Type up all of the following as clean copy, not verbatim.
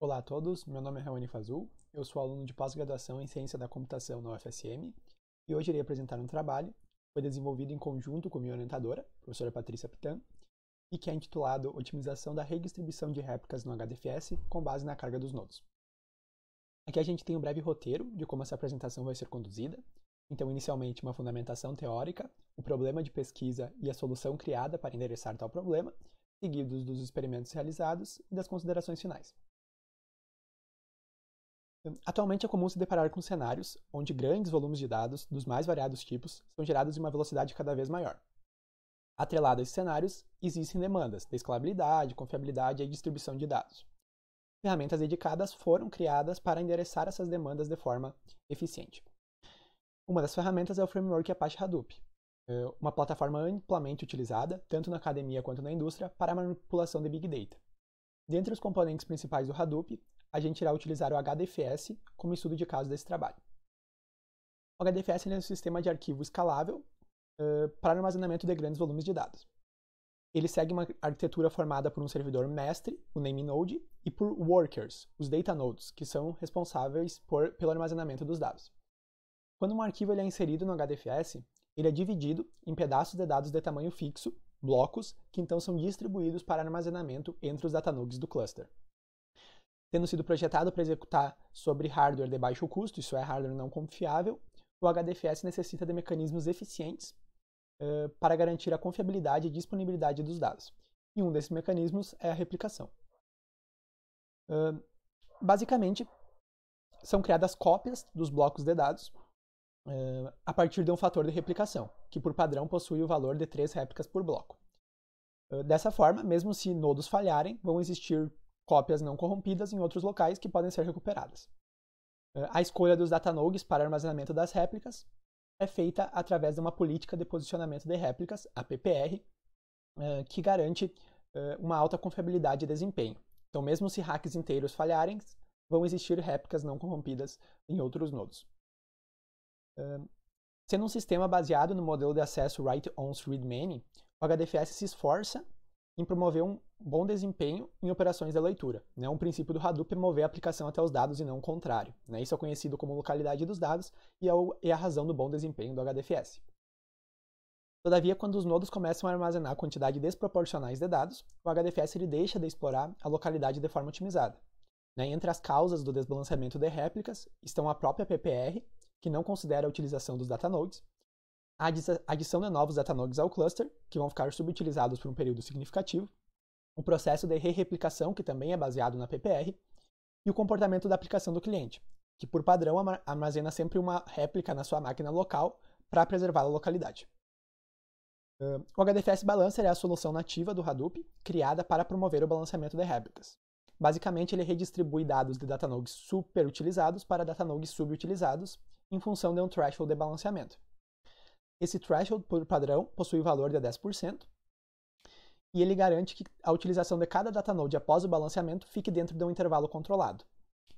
Olá a todos, meu nome é Raoni Fazul, eu sou aluno de pós-graduação em Ciência da Computação na UFSM e hoje irei apresentar um trabalho que foi desenvolvido em conjunto com minha orientadora, professora Patrícia Pitan, e que é intitulado Otimização da Redistribuição de Réplicas no HDFS com base na carga dos nodos. Aqui a gente tem um breve roteiro de como essa apresentação vai ser conduzida. Então, inicialmente, uma fundamentação teórica, o problema de pesquisa e a solução criada para endereçar tal problema, seguidos dos experimentos realizados e das considerações finais. Atualmente é comum se deparar com cenários onde grandes volumes de dados, dos mais variados tipos, são gerados em uma velocidade cada vez maior. Atrelado a esses cenários, existem demandas de escalabilidade, confiabilidade e distribuição de dados. Ferramentas dedicadas foram criadas para endereçar essas demandas de forma eficiente. Uma das ferramentas é o framework Apache Hadoop, uma plataforma amplamente utilizada, tanto na academia quanto na indústria, para a manipulação de Big Data. Dentre os componentes principais do Hadoop, a gente irá utilizar o HDFS como estudo de caso desse trabalho. O HDFS é um sistema de arquivo escalável para armazenamento de grandes volumes de dados. Ele segue uma arquitetura formada por um servidor mestre, o name node, e por workers, os data nodes, que são responsáveis pelo armazenamento dos dados. Quando um arquivo é inserido no HDFS, ele é dividido em pedaços de dados de tamanho fixo, blocos, que então são distribuídos para armazenamento entre os datanodes do cluster. Tendo sido projetado para executar sobre hardware de baixo custo, isso é, hardware não confiável, o HDFS necessita de mecanismos eficientes para garantir a confiabilidade e disponibilidade dos dados. E um desses mecanismos é a replicação. Basicamente, são criadas cópias dos blocos de dados a partir de um fator de replicação, que por padrão possui o valor de 3 réplicas por bloco. Dessa forma, mesmo se nodos falharem, vão existir cópias não corrompidas em outros locais que podem ser recuperadas. A escolha dos datanodes para armazenamento das réplicas é feita através de uma política de posicionamento de réplicas, a PPR, que garante uma alta confiabilidade e desempenho. Então, mesmo se hacks inteiros falharem, vão existir réplicas não corrompidas em outros nodos. Sendo um sistema baseado no modelo de acesso Write-Once-Read-Many, o HDFS se esforça em promover um bom desempenho em operações de leitura. Um princípio do Hadoop é mover a aplicação até os dados e não o contrário. Isso é conhecido como localidade dos dados e é a razão do bom desempenho do HDFS. Todavia, quando os nodos começam a armazenar quantidade desproporcionais de dados, o HDFS ele deixa de explorar a localidade de forma otimizada. Entre as causas do desbalanceamento de réplicas estão a própria PPR, que não considera a utilização dos datanodes, a adição de novos datanodes ao cluster, que vão ficar subutilizados por um período significativo, o processo de re-replicação, que também é baseado na PPR, e o comportamento da aplicação do cliente, que por padrão armazena sempre uma réplica na sua máquina local para preservar a localidade. O HDFS Balancer é a solução nativa do Hadoop, criada para promover o balanceamento de réplicas. Basicamente, ele redistribui dados de datanodes superutilizados para datanodes subutilizados em função de um threshold de balanceamento. Esse threshold, por padrão, possui o valor de 10%, e ele garante que a utilização de cada datanode após o balanceamento fique dentro de um intervalo controlado.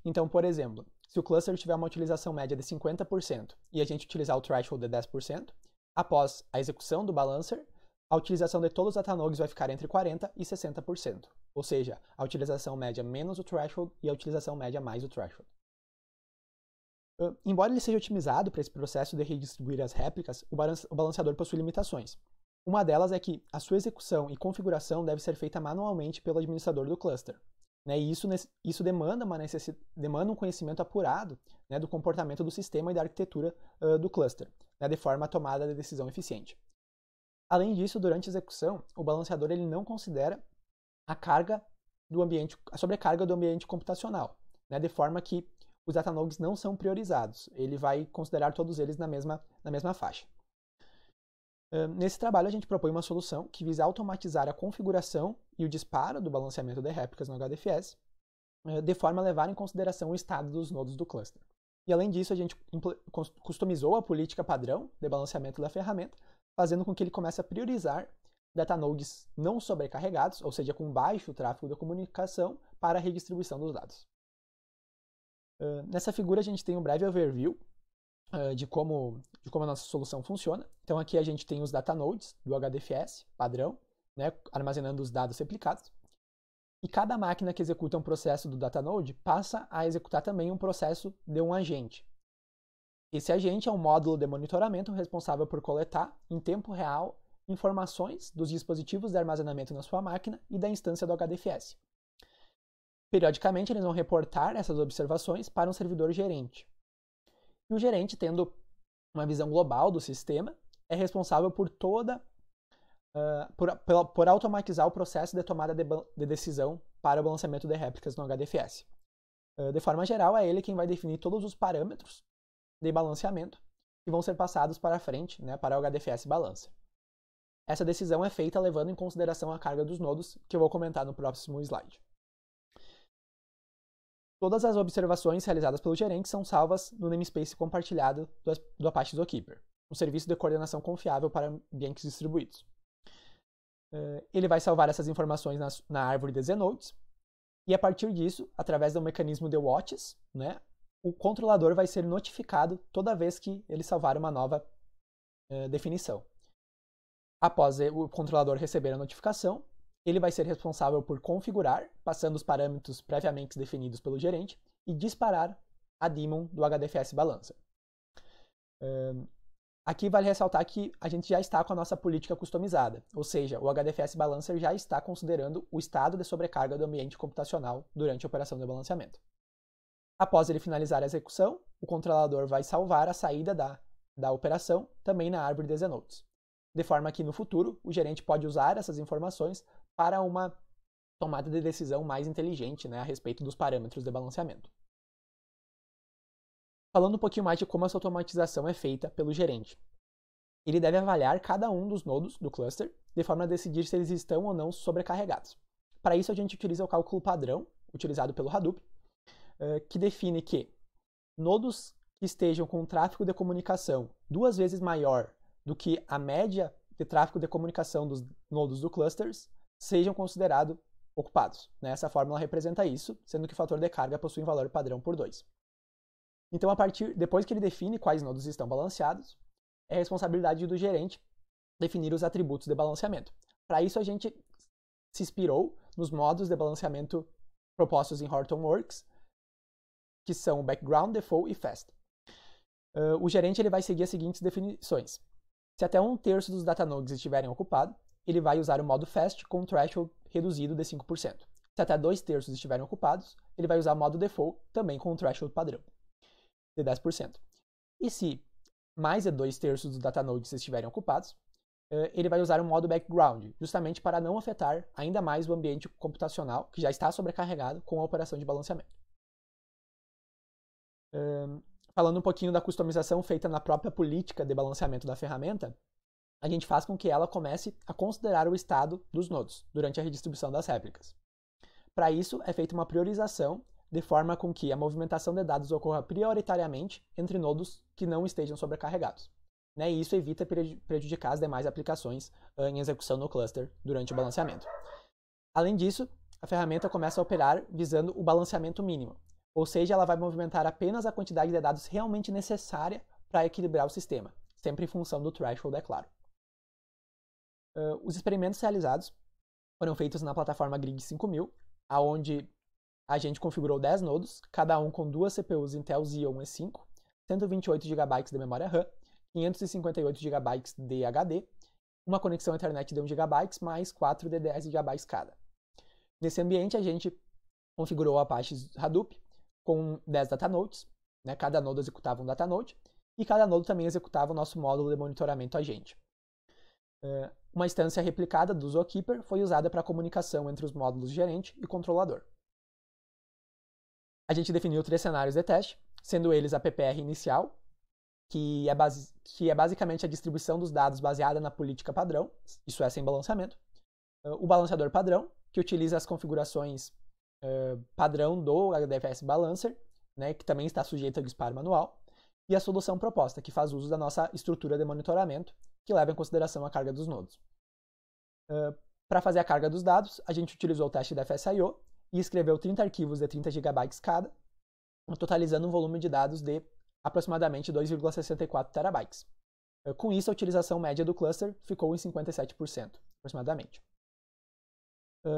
Então, por exemplo, se o cluster tiver uma utilização média de 50% e a gente utilizar o threshold de 10%, após a execução do balancer, a utilização de todos os datanodes vai ficar entre 40% e 60%, ou seja, a utilização média menos o threshold e a utilização média mais o threshold. Embora ele seja otimizado para esse processo de redistribuir as réplicas, o balanceador possui limitações. Uma delas é que a sua execução e configuração deve ser feita manualmente pelo administrador do cluster. E isso demanda um conhecimento apurado do comportamento do sistema e da arquitetura do cluster, de forma a tomada de decisão eficiente. Além disso, durante a execução, o balanceador ele não considera a sobrecarga do ambiente computacional, de forma que os datanodes não são priorizados. Ele vai considerar todos eles na mesma faixa. Nesse trabalho, a gente propõe uma solução que visa automatizar a configuração e o disparo do balanceamento de réplicas no HDFS, de forma a levar em consideração o estado dos nodos do cluster. E além disso, a gente customizou a política padrão de balanceamento da ferramenta, fazendo com que ele comece a priorizar datanodes não sobrecarregados, ou seja, com baixo tráfego de comunicação, para a redistribuição dos dados. Nessa figura a gente tem um breve overview de como a nossa solução funciona. Então aqui a gente tem os datanodes do HDFS padrão, armazenando os dados replicados. E cada máquina que executa um processo do Datanode passa a executar também um processo de um agente. Esse agente é um módulo de monitoramento responsável por coletar, em tempo real, informações dos dispositivos de armazenamento na sua máquina e da instância do HDFS. Periodicamente, eles vão reportar essas observações para um servidor gerente. E o gerente, tendo uma visão global do sistema, é responsável por por automatizar o processo de tomada de decisão para o balanceamento de réplicas no HDFS. De forma geral, é ele quem vai definir todos os parâmetros de balanceamento que vão ser passados para frente, né, para o HDFS Balancer. Essa decisão é feita levando em consideração a carga dos nodos, que eu vou comentar no próximo slide. Todas as observações realizadas pelo gerente são salvas no namespace compartilhado do Apache Zookeeper, um serviço de coordenação confiável para ambientes distribuídos. Ele vai salvar essas informações na árvore de znodes, e a partir disso, através do mecanismo de watches, né, o controlador vai ser notificado toda vez que ele salvar uma nova definição. Após o controlador receber a notificação, ele vai ser responsável por configurar, passando os parâmetros previamente definidos pelo gerente, e disparar a daemon do HDFS Balancer. Aqui vale ressaltar que a gente já está com a nossa política customizada, ou seja, o HDFS Balancer já está considerando o estado de sobrecarga do ambiente computacional durante a operação de balanceamento. Após ele finalizar a execução, o controlador vai salvar a saída da operação também na árvore de znodes, de forma que no futuro o gerente pode usar essas informações para uma tomada de decisão mais inteligente, né, a respeito dos parâmetros de balanceamento. Falando um pouquinho mais de como essa automatização é feita pelo gerente. Ele deve avaliar cada um dos nodos do cluster, de forma a decidir se eles estão ou não sobrecarregados. Para isso, a gente utiliza o cálculo padrão, utilizado pelo Hadoop, que define que nodos que estejam com tráfego de comunicação 2 vezes maior do que a média de tráfego de comunicação dos nodos do clusters sejam considerados ocupados. Essa fórmula representa isso, sendo que o fator de carga possui um valor padrão por 2. Então, depois que ele define quais nodos estão balanceados, é responsabilidade do gerente definir os atributos de balanceamento. Para isso, a gente se inspirou nos modos de balanceamento propostos em Hortonworks, que são o Background, Default e Fast. O gerente ele vai seguir as seguintes definições. Se até 1/3 dos datanodes estiverem ocupados, ele vai usar o modo Fast com um threshold reduzido de 5%. Se até 2/3 estiverem ocupados, ele vai usar o modo Default também com um threshold padrão de 10%. E se mais de 2/3 dos datanodes estiverem ocupados, ele vai usar o modo Background, justamente para não afetar ainda mais o ambiente computacional, que já está sobrecarregado com a operação de balanceamento. Falando um pouquinho da customização feita na própria política de balanceamento da ferramenta, a gente faz com que ela comece a considerar o estado dos nodos durante a redistribuição das réplicas. Para isso, é feita uma priorização de forma com que a movimentação de dados ocorra prioritariamente entre nodos que não estejam sobrecarregados. E isso evita prejudicar as demais aplicações em execução no cluster durante o balanceamento. Além disso, a ferramenta começa a operar visando o balanceamento mínimo, ou seja, ela vai movimentar apenas a quantidade de dados realmente necessária para equilibrar o sistema, sempre em função do threshold, é claro. Os experimentos realizados foram feitos na plataforma Grig 5000, onde a gente configurou 10 nodos, cada um com 2 CPUs Intel Xeon E5, 128 GB de memória RAM, 558 GB de HD, uma conexão Ethernet de 1 GB mais 4 de 10 GB cada. Nesse ambiente, a gente configurou o Apache Hadoop com 10 datanodes, cada nodo executava um datanode, e cada nodo também executava o nosso módulo de monitoramento agente. Uma instância replicada do Zookeeper foi usada para a comunicação entre os módulos gerente e controlador. A gente definiu 3 cenários de teste, sendo eles a PPR inicial, que é basicamente a distribuição dos dados baseada na política padrão, isso é sem balanceamento. O balanceador padrão, que utiliza as configurações padrão do HDFS Balancer, que também está sujeito a disparo manual. E a solução proposta, que faz uso da nossa estrutura de monitoramento, que leva em consideração a carga dos nodos. Para fazer a carga dos dados, a gente utilizou o teste da FSIO e escreveu 30 arquivos de 30 GB cada, totalizando um volume de dados de aproximadamente 2,64 TB. Com isso, a utilização média do cluster ficou em 57%, aproximadamente.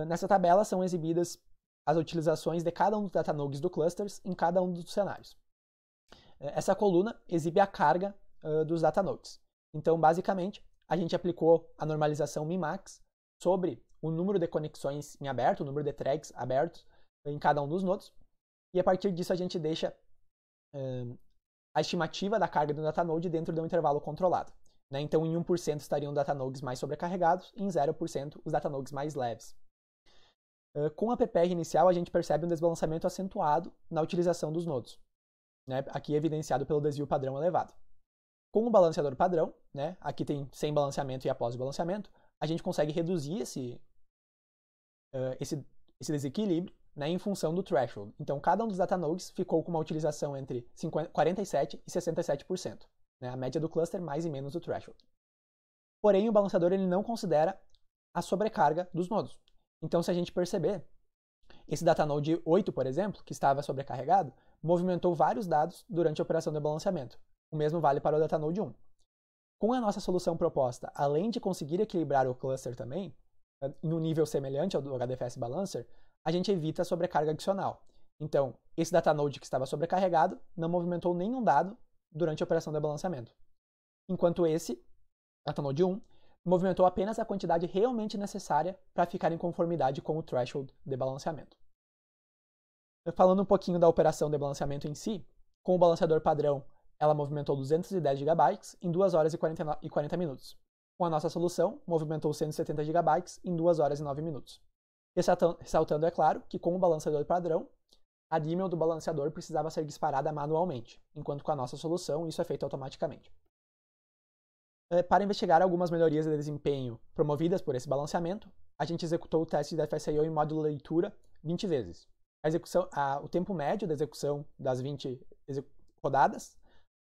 Nessa tabela são exibidas as utilizações de cada um dos datanodes do clusters em cada um dos cenários. Essa coluna exibe a carga dos datanodes. Então, basicamente, a gente aplicou a normalização min-max sobre o número de conexões em aberto, o número de threads abertos em cada um dos nodos, e a partir disso a gente deixa a estimativa da carga do datanode dentro de um intervalo controlado. Né? Então, em 1% estariam datanodes mais sobrecarregados e em 0% os datanodes mais leves. Com a PPR inicial, a gente percebe um desbalanceamento acentuado na utilização dos nodos, né? Aqui evidenciado pelo desvio padrão elevado. Com o balanceador padrão, né? Aqui tem sem balanceamento e após o balanceamento, a gente consegue reduzir esse desequilíbrio, né, em função do threshold. Então, cada um dos datanodes ficou com uma utilização entre 47% e 67%, né, a média do cluster mais e menos do threshold. Porém, o balanceador ele não considera a sobrecarga dos nodos. Então, se a gente perceber, esse datanode 8, por exemplo, que estava sobrecarregado, movimentou vários dados durante a operação de balanceamento. O mesmo vale para o datanode 1. Com a nossa solução proposta, além de conseguir equilibrar o cluster também, em um nível semelhante ao do HDFS Balancer, a gente evita a sobrecarga adicional. Então, esse datanode que estava sobrecarregado não movimentou nenhum dado durante a operação de balanceamento. Enquanto esse, datanode 1, movimentou apenas a quantidade realmente necessária para ficar em conformidade com o threshold de balanceamento. Falando um pouquinho da operação de balanceamento em si, com o balanceador padrão, ela movimentou 210 GB em 2 horas e 40 minutos. Com a nossa solução, movimentou 170 GB em 2 horas e 9 minutos. Ressaltando, é claro, que com o balanceador padrão, a dímel do balanceador precisava ser disparada manualmente, enquanto com a nossa solução isso é feito automaticamente. Para investigar algumas melhorias de desempenho promovidas por esse balanceamento, a gente executou o teste da FSIO em módulo leitura 20 vezes. O tempo médio da execução das 20 rodadas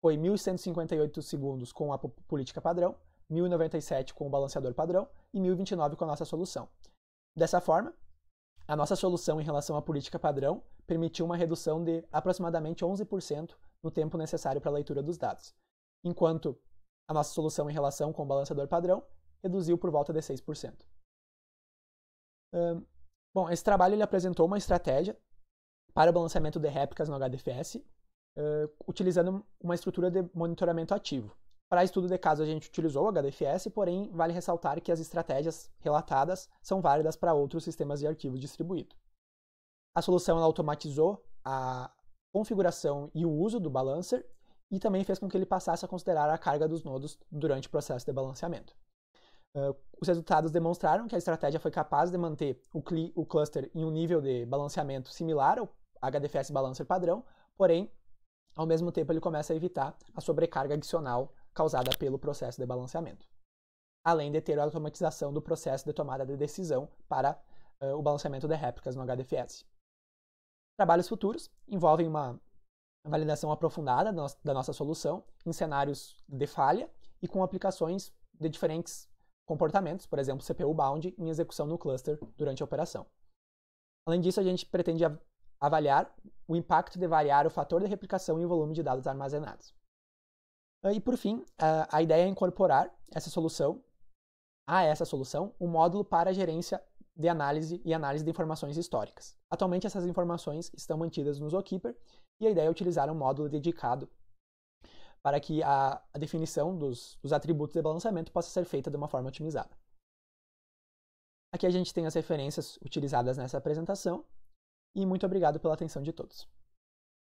foi 1.158 segundos com a política padrão, 1.097 com o balanceador padrão e 1.029 com a nossa solução. Dessa forma, a nossa solução em relação à política padrão permitiu uma redução de aproximadamente 11% no tempo necessário para a leitura dos dados, enquanto a nossa solução em relação com o balanceador padrão reduziu por volta de 6%. Bom, esse trabalho ele apresentou uma estratégia para o balanceamento de réplicas no HDFS, utilizando uma estrutura de monitoramento ativo. Para estudo de caso a gente utilizou o HDFS, porém vale ressaltar que as estratégias relatadas são válidas para outros sistemas de arquivo distribuído. A solução ela automatizou a configuração e o uso do balancer e também fez com que ele passasse a considerar a carga dos nodos durante o processo de balanceamento. Os resultados demonstraram que a estratégia foi capaz de manter o cluster em um nível de balanceamento similar ao HDFS Balancer padrão, porém, ao mesmo tempo ele começa a evitar a sobrecarga adicional causada pelo processo de balanceamento, além de ter a automatização do processo de tomada de decisão para o balanceamento de réplicas no HDFS. Trabalhos futuros envolvem uma validação aprofundada da nossa solução em cenários de falha e com aplicações de diferentes comportamentos, por exemplo, CPU bound em execução no cluster durante a operação. Além disso, a gente pretende avaliar o impacto de variar o fator de replicação e o volume de dados armazenados. E por fim, a ideia é incorporar a essa solução um módulo para gerência de análise e análise de informações históricas. Atualmente essas informações estão mantidas no Zookeeper e a ideia é utilizar um módulo dedicado para que a definição dos atributos de balanceamento possa ser feita de uma forma otimizada. Aqui a gente tem as referências utilizadas nessa apresentação e muito obrigado pela atenção de todos.